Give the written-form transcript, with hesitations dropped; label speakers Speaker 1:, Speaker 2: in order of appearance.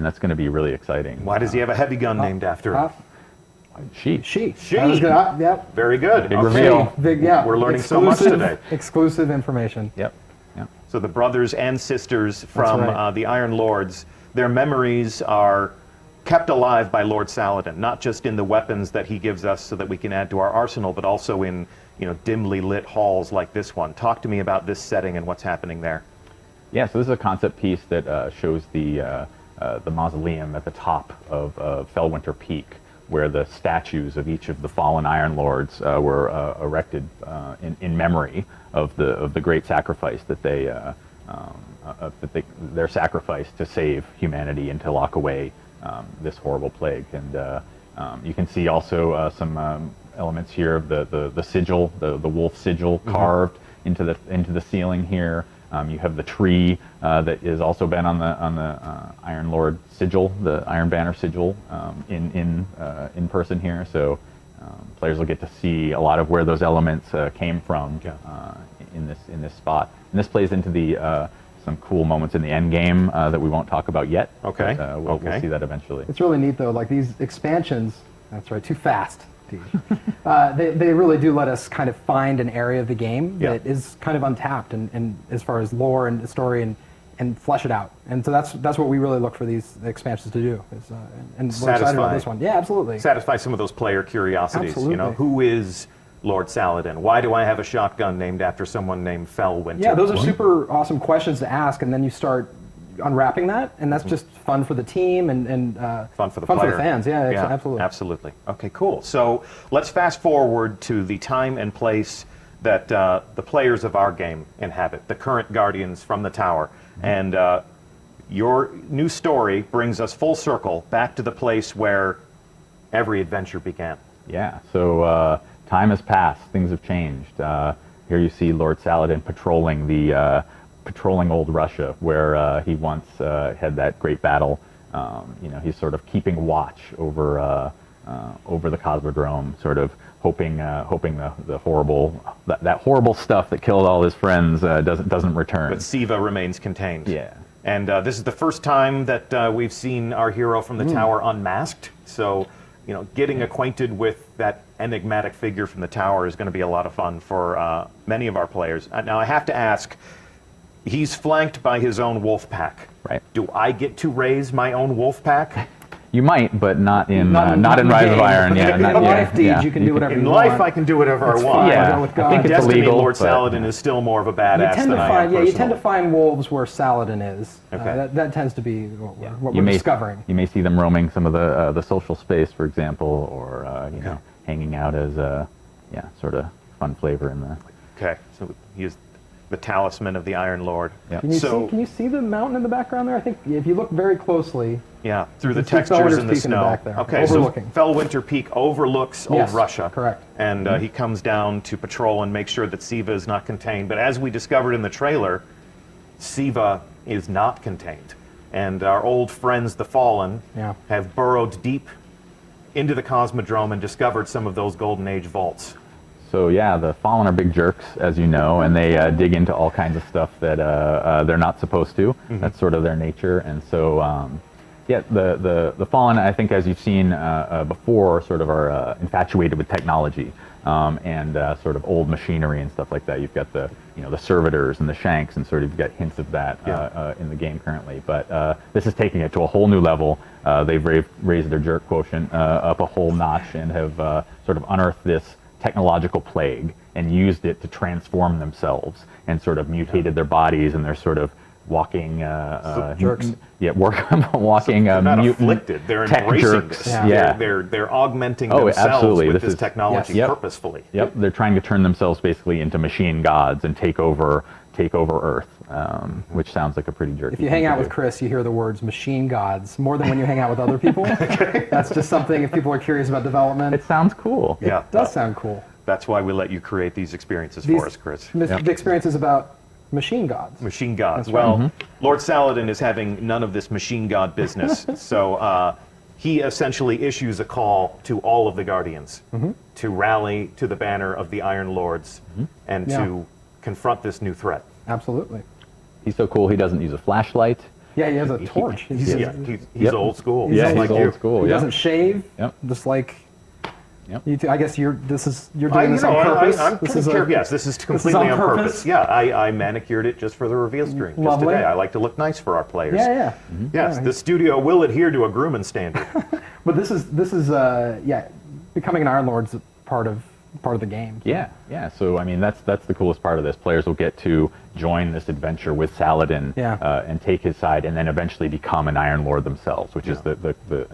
Speaker 1: mean, that's going to be really exciting.
Speaker 2: Why does he have a heavy gun named after him?
Speaker 1: She.
Speaker 3: I was gonna, yep.
Speaker 2: Very good.
Speaker 1: Big reveal.
Speaker 3: Big, yeah.
Speaker 2: We're learning so much today.
Speaker 3: Exclusive information.
Speaker 1: Yep. Yep.
Speaker 2: So the brothers and sisters from
Speaker 3: right.
Speaker 2: the Iron Lords, their memories are kept alive by Lord Saladin, not just in the weapons that he gives us so that we can add to our arsenal, but also in dimly lit halls like this one. Talk to me about this setting and what's happening there.
Speaker 1: Yeah, so this is a concept piece that shows the mausoleum at the top of Fellwinter Peak, where the statues of each of the fallen Iron Lords were erected in memory of the great sacrifice that their sacrifice to save humanity and to lock away this horrible plague. And you can see also some elements here of the sigil, the wolf sigil carved into the ceiling here. You have the tree that has also been on the Iron Lord sigil, the Iron Banner sigil, in person here. So players will get to see a lot of where those elements came from in this spot. And this plays into the some cool moments in the end game that we won't talk about yet.
Speaker 2: Okay.
Speaker 1: But, we'll see that eventually.
Speaker 3: It's really neat though. Like these expansions. That's right. Too fast. They really do let us kind of find an area of the game that is kind of untapped and as far as lore and story and flesh it out. And so that's what we really look for these expansions to do. And we're excited about this one. Yeah, absolutely.
Speaker 2: Satisfy some of those player curiosities.
Speaker 3: Absolutely.
Speaker 2: Who is Lord Saladin? Why do I have a shotgun named after someone named Fellwinter?
Speaker 3: Yeah, those are super awesome questions to ask, and then you start unwrapping that, and that's just fun for the team and
Speaker 2: fun for the player.
Speaker 3: for the fans. Yeah, absolutely.
Speaker 2: Absolutely. Okay, cool. So let's fast forward to the time and place that the players of our game inhabit, the current Guardians from the Tower. And your new story brings us full circle back to the place where every adventure began.
Speaker 1: Yeah, so time has passed, things have changed. Here you see Lord Saladin patrolling old Russia, where he once had that great battle. He's sort of keeping watch over the Cosmodrome, sort of hoping the horrible stuff that killed all his friends doesn't return.
Speaker 2: But Siva remains contained.
Speaker 1: Yeah.
Speaker 2: And this is the first time that we've seen our hero from the Tower unmasked. So, getting acquainted with that enigmatic figure from the Tower is going to be a lot of fun for many of our players. Now, I have to ask. He's flanked by his own wolf pack.
Speaker 1: Right.
Speaker 2: Do I get to raise my own wolf pack?
Speaker 1: You might, but not in Rise of Iron. Yeah,
Speaker 3: in life deeds, you can do whatever you want.
Speaker 2: In life, I can do whatever I want.
Speaker 1: Yeah, I think it's
Speaker 2: Destiny,
Speaker 1: illegal.
Speaker 2: Lord Saladin is still more of a badass than I am.
Speaker 3: You tend to find wolves where Saladin is.
Speaker 2: Okay.
Speaker 3: That tends to be what we're discovering.
Speaker 1: You may see them roaming some of the social space, for example, or hanging out as sort of fun flavor in the.
Speaker 2: Okay, so he is the talisman of the Iron Lord.
Speaker 1: Yep.
Speaker 3: Can you see the mountain in the background there? I think if you look very closely.
Speaker 2: Yeah, through the
Speaker 3: You can see
Speaker 2: textures
Speaker 3: Fellwinter's
Speaker 2: in the
Speaker 3: Peak in the
Speaker 2: snow.
Speaker 3: back there,
Speaker 2: Okay,
Speaker 3: overlooking.
Speaker 2: so Fellwinter Peak overlooks old
Speaker 3: Yes,
Speaker 2: Russia.
Speaker 3: correct.
Speaker 2: And he comes down to patrol and make sure that Siva is not contained. But as we discovered in the trailer, Siva is not contained. And our old friends, the Fallen, have burrowed deep into the Cosmodrome and discovered some of those Golden Age vaults.
Speaker 1: So yeah, the Fallen are big jerks, as you know, and they dig into all kinds of stuff that they're not supposed to. That's sort of their nature, and so the Fallen, I think, as you've seen before, sort of are infatuated with technology and sort of old machinery and stuff like that. You've got the servitors and the shanks, and sort of you've got hints of that in the game currently. But this is taking it to a whole new level. They've raised their jerk quotient up a whole notch and have sort of unearthed this technological plague and used it to transform themselves and sort of mutated their bodies, and they're sort of walking
Speaker 3: jerks.
Speaker 1: Yeah, walking
Speaker 2: They're not
Speaker 1: mutant
Speaker 2: afflicted. They're
Speaker 1: tech
Speaker 2: embracing
Speaker 1: jerks.
Speaker 2: this.
Speaker 1: Yeah.
Speaker 2: They're augmenting
Speaker 1: Oh,
Speaker 2: themselves
Speaker 1: absolutely.
Speaker 2: with
Speaker 1: This
Speaker 2: this
Speaker 1: is-
Speaker 2: technology
Speaker 1: Yes. Yep.
Speaker 2: purposefully.
Speaker 1: Yep, they're trying to turn themselves basically into machine gods and take over Earth, which sounds like a pretty jerky.
Speaker 3: If you hang out with Chris, you hear the words machine gods more than when you hang out with other people. That's just something, if people are curious about development.
Speaker 1: It sounds cool.
Speaker 2: Yeah.
Speaker 3: It does sound cool.
Speaker 2: That's why we let you create these experiences for us, Chris.
Speaker 3: The experience is about machine gods.
Speaker 2: Machine gods.
Speaker 3: That's right.
Speaker 2: Well, Lord Saladin is having none of this machine god business. So he essentially issues a call to all of the Guardians to rally to the banner of the Iron Lords and to confront this new threat.
Speaker 3: Absolutely.
Speaker 1: He's so cool. He doesn't use a flashlight.
Speaker 3: Yeah, he has a torch. He's,
Speaker 2: He's
Speaker 1: Yep.
Speaker 2: old school.
Speaker 3: He's
Speaker 1: Yeah,
Speaker 2: just
Speaker 1: he's
Speaker 2: like
Speaker 1: old
Speaker 2: you.
Speaker 1: school.
Speaker 3: He
Speaker 1: Yeah.
Speaker 3: doesn't shave.
Speaker 1: Yep.
Speaker 3: Just like
Speaker 1: Yep.
Speaker 3: you two. I guess you're doing
Speaker 2: I,
Speaker 3: this on purpose.
Speaker 2: I'm
Speaker 3: This
Speaker 2: pretty
Speaker 3: is a-
Speaker 2: careful. Yes, this is completely
Speaker 3: on
Speaker 2: on purpose.
Speaker 3: purpose?
Speaker 2: Yeah, I manicured it just for the reveal stream. Just
Speaker 3: Lovely.
Speaker 2: today. I like to look nice for our players.
Speaker 3: Yeah, yeah.
Speaker 2: Yes,
Speaker 3: Yeah,
Speaker 2: the studio will adhere to a grooming standard.
Speaker 3: But this is yeah, becoming an Iron Lord's part of the game.
Speaker 1: Yeah, yeah. So I mean, that's the coolest part of this. Players will get to join this adventure with Saladin
Speaker 3: Yeah.
Speaker 1: and take his side, and then eventually become an Iron Lord themselves, which is the